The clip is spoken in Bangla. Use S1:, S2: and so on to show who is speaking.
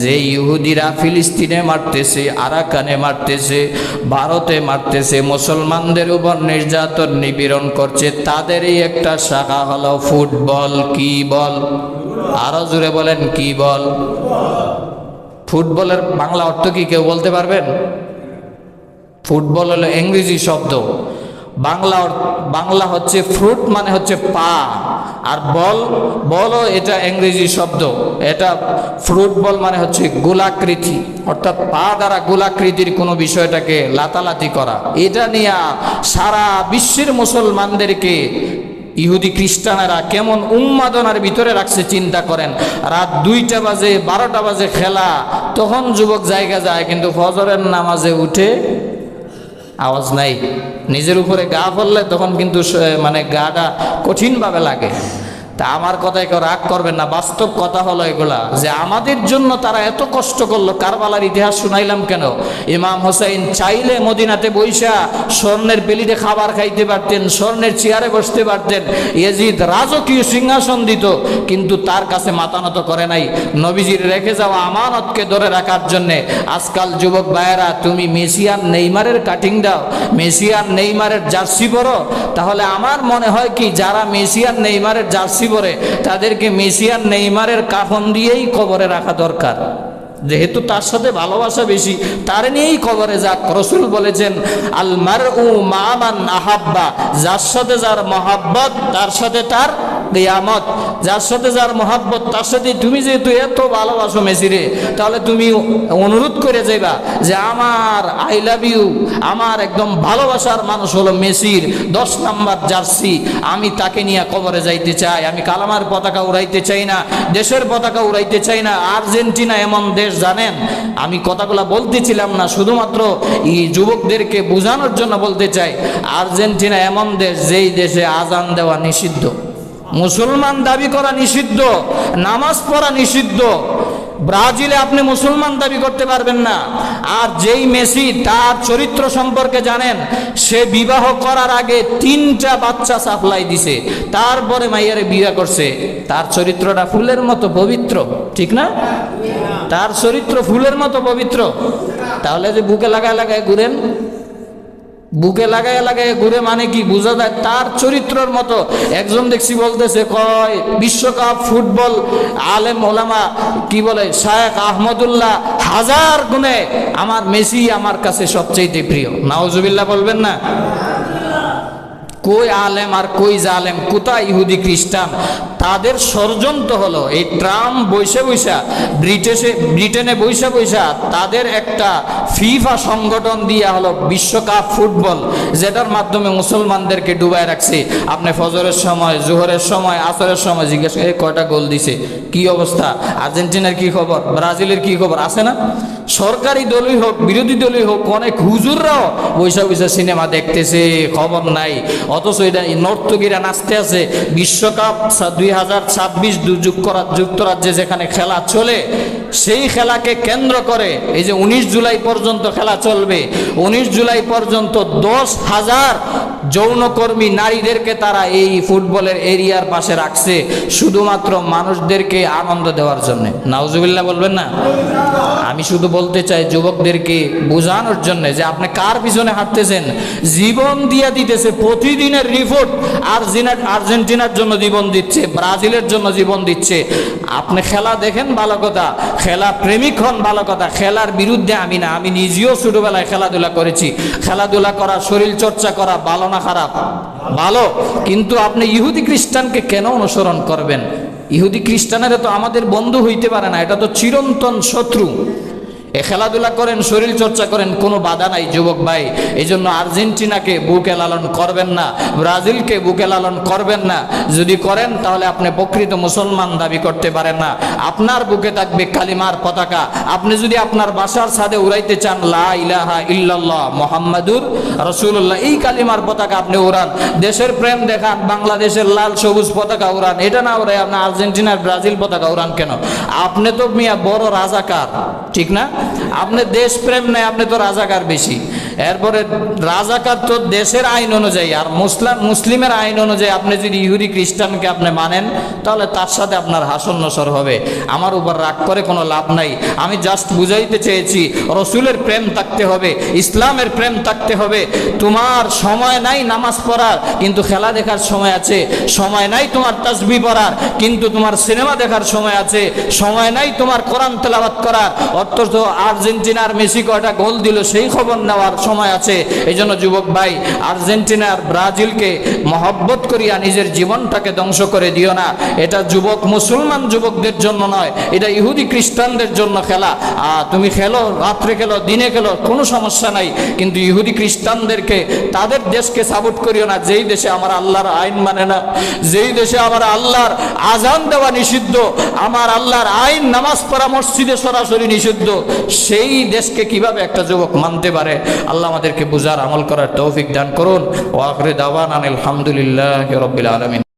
S1: যে ইহুদিরা ফিলিস্তিনে মারতেছে, আরাকানে মারতেছে, ভারতে মারতেছে, মুসলমানদের উপর নির্যাতন নিপীড়ন করছে, তাদেরই একটা শাখা হলো ফুটবল। কি বল? আরো জোরে বলেন, কি বল? ফুটবলের বাংলা অর্থ কি কেউ বলতে পারবেন? ফুটবল হলো ইংরেজি শব্দ, বাংলা হচ্ছে ফ্রুট মানে হচ্ছে পা, আর বলও এটা ইংরেজি শব্দ। এটা ফ্রুট বল মানে হচ্ছে গোলাকৃতি, অর্থাৎ পা দ্বারা গোলাকৃতির কোনো বিষয়টাকে লাতালাতি করা। এটা নিয়ে সারা বিশ্বের মুসলমানদেরকে ইহুদি খ্রিস্টানেরা কেমন উন্মাদনার ভিতরে রাখছে চিন্তা করেন। রাত 2টা বাজে 12টা বাজে খেলা, তখন যুবক জায়গা যায়, কিন্তু ফজরের নামাজে উঠে আওয়াজ নাই। নিজের উপরে গা পড়লে তখন কিন্তু মানে গাটা কঠিনভাবে লাগে। তা আমার কথায় কেউ রাগ করবেন না, বাস্তব কথা হলো এগুলা, যে আমাদের জন্য তারা এত কষ্ট করলো। কারবালার ইতিহাস শুনাইলাম কেন? ইমাম হোসেন চাইলে মদিনাতে বৈশা স্বর্ণের প্লেটে খাবার খাইতে পারতেন, স্বর্ণের চেয়ারে বসতে পারতেন, ইয়াজিদ রাজকীয় সিংহাসন দিত, কিন্তু তার কাছে মাথা নত করে নাই নবীজির রেখে যাওয়া আমানতকে ধরে রাখার জন্যে। আজকাল যুবক ভাইয়েরা, তুমি মেসি আর নেইমারের কাটিং দাও, মেসি আর নেইমারের জার্সি পরো, তাহলে আমার মনে হয় কি, যারা মেসি আর নেইমারের জার্সি পরে তাদেরকে মেসি আর নেইমারের কাফন দিয়েই কবরে রাখা দরকার। যেহেতু তার সাথে ভালোবাসা বেশি, তার নিয়েই কবরে যাক। রাসূল বলেছেন, আল মারউ মা মান আহাব্বা, যার সাথে যার মহাব্বত তার সাথে তার কিয়ামত। যার সাথে যার মহাব্বত তার সাথে, তুমি যেহেতু এত ভালোবাসো মেসিরে, তাহলে তুমি অনুরোধ করে যাইবা যে আমার আই লাভ ইউ, আমার একদম ভালোবাসার মানুষ হলো মেসির 10 নাম্বার জার্সি, আমি তাকে নিয়ে কবরে যাইতে চাই। আমি কালামার পতাকা উড়াইতে চাই না, দেশের পতাকা উড়াইতে চাই না। আর্জেন্টিনা এমন দেশ, জানেন, আমি কথাগুলো বলতেছিলাম না, শুধুমাত্র এই যুবকদেরকে বোঝানোর জন্য বলতে চাই। আর্জেন্টিনা এমন দেশ, যেই দেশে আজান দেওয়া নিষিদ্ধ, মুসলমান দাবি করা নিষিদ্ধ, নামাজ পড়া নিষিদ্ধ। ব্রাজিলে আপনি মুসলমান দাবি করতে পারবেন না। আর যেই মেসি, তার চরিত্র সম্পর্কে জানেন, সে বিবাহ করার আগে 3টা বাচ্চা সাপ্লাই দিছে, তারপরে মাইয়ারে বিয়ে করছে। তার চরিত্রটা ফুলের মতো পবিত্র, ঠিক না? তার চরিত্র ফুলের মতো পবিত্র। তাহলে যে বুকে লাগায় লাগায় ঘুরেন, বুকে লাগায় লাগায় ঘুরে মানে কি বোঝা যায়? তার চরিত্রের মতো। একজন দেখছি বলতেছে, কয় বিশ্বকাপ ফুটবল আলেম ওলামা কি বলে, শায়েখ আহমদুল্লাহ 1000 গুণে আমার মেসি আমার কাছে সবচেয়ে প্রিয়। নাউজুবিল্লাহ বলবেন না? কই আলেম আর কই জালেম, কোথায় ইহুদি খ্রিস্টান? তাদের ষড়যন্ত্র হলো এই ট্রাম্প বৈশা বৈশা ব্রিটেনে বৈশা বৈশা তাদের একটা ফিফা সংগঠন দিয়া হলো বিশ্বকাপ ফুটবল, যেটার মাধ্যমে মুসলমানদেরকে ডুবায় রাখছে। আপনি ফজরের সময়, জোহরের সময়, আসরের সময় জিজ্ঞেস করে কয়টা গোল দিছে, কি অবস্থা, আর্জেন্টিনার কি খবর, ব্রাজিলের কি খবর, আছে না? সরকারি দলই হোক, বিরোধী দলই হোক, অনেক হুজুররাও বৈশা বৈশা সিনেমা দেখতেছে, খবর নাই। অথচ এটা নর্তকীরা নাচতে আছে। বিশ্বকাপ 2026 যুক্তরাজ্যে যেখানে খেলা চলে, সেই খেলাকে কেন্দ্র করে এই যে 19 জুলাই পর্যন্ত খেলা চলবে, 19 জুলাই পর্যন্ত 10,000 যৌনকর্মী নারীদেরকে তারা এই ফুটবলের এরিয়ার পাশে রাখছে, শুধুমাত্র মানুষদেরকে আনন্দ দেওয়ার জন্য। নাউজুবিল্লাহ বলবেন না? আমি শুধু বলতে চাই যুবকদেরকে বোঝানোর জন্য যে আপনি কার পিছনে হাঁটতেছেন। জীবন দিয়ে দিতেছে, প্রতিদিনের রিপোর্ট আর্জেন্টিনার জন্য জীবন দিচ্ছে, ব্রাজিলের জন্য জীবন দিচ্ছে। আপনি খেলা দেখেন ভালো কথা, খেলা প্রেমিক হন ভালো কথা, খেলার বিরুদ্ধে আমি না। আমি নিজেও ছোটবেলায় খেলাধুলা করেছি। খেলাধুলা করা, শরীর চর্চা করা ভালো না খারাপ? ভালো। কিন্তু আপনি ইহুদি খ্রিস্টানকে কেন অনুসরণ করবেন? ইহুদি খ্রিস্টানেরা তো আমাদের বন্ধু হইতে পারে না, এটা তো চিরন্তন শত্রু। এ খেলাধুলা করেন, শরীর চর্চা করেন, কোনো বাধা নাই যুবক ভাই। এই জন্য আর্জেন্টিনাকে বুকে লালন করবেন না, ব্রাজিলকে বুকে লালন করবেন না। যদি করেন তাহলে আপনি প্রকৃত মুসলমান দাবি করতে পারেন না। আপনার বুকে থাকবে কালিমার পতাকা। আপনি যদি আপনার বাসার ছাদে উড়াইতে চান লা ইলাহা ইল্লাল্লাহ মুহাম্মাদুর রাসূলুল্লাহ, এই কালিমার পতাকা আপনি উড়ান। দেশের প্রেম দেখান, বাংলাদেশের লাল সবুজ পতাকা উড়ান। এটা না উড়াই আপনি আর্জেন্টিনার ব্রাজিল পতাকা উড়ান কেন? আপনি তো মিয়া বড় রাজাকার, ঠিক না? আপনি দেশপ্রেম নাই, আপনি তো রাজাকার বেশি। এরপরে রাজাকার তো দেশের আইন অনুযায়ী, আর মুসলিমের আইন অনুযায়ী আপনি যদি ইহুদি খ্রিস্টানকে আপনি মানেন তাহলে তার সাথে আপনার হাসন নসর হবে। আমার উপর রাগ করে কোনো লাভ নাই। আমি জাস্ট বুঝাইতে চেয়েছি রসুলের প্রেম থাকতে হবে, ইসলামের প্রেম থাকতে হবে। তোমার সময় নাই নামাজ পড়ার, কিন্তু খেলা দেখার সময় আছে। সময় নাই তোমার তাসবিহ পড়ার, কিন্তু তোমার সিনেমা দেখার সময় আছে। সময় নাই তোমার কোরআন তেলাওয়াত করার, অথচ আর্জেন্টিনার মেসি কয়টা গোল দিল সেই খবর নেওয়ার সময় আছে। এই জন্য যুবক ভাই, আর্জেন্টিনার ব্রাজিলকে মহব্বত করিয়া নিজের জীবনটাকে ধ্বংস করে দিও না। এটা যুবক মুসলমান যুবকদের জন্য নয়, এটা ইহুদি খ্রিস্টানদের জন্য খেলা। তুমি খেলো, রাত্রে খেলো, দিনে খেলো, কোনো সমস্যা নাই, কিন্তু ইহুদি খ্রিস্টানদেরকে তাদের দেশকে সাপোর্ট করিও না, যেই দেশে আমার আল্লাহর আইন মানে না, যেই দেশে আমার আল্লাহর আজান দেওয়া নিষিদ্ধ, আমার আল্লাহর আইন নামাজ পড়া মসজিদে সরাসরি নিষিদ্ধ, সেই দেশকে কিভাবে একটা যুবক মানতে পারে? আল্লাহ আমাদেরকে বুঝার আমল করার তৌফিক দান করুন। ওয়া আখিরু দাওয়ানা আলহামদুলিল্লাহি রাব্বিল আলামিন।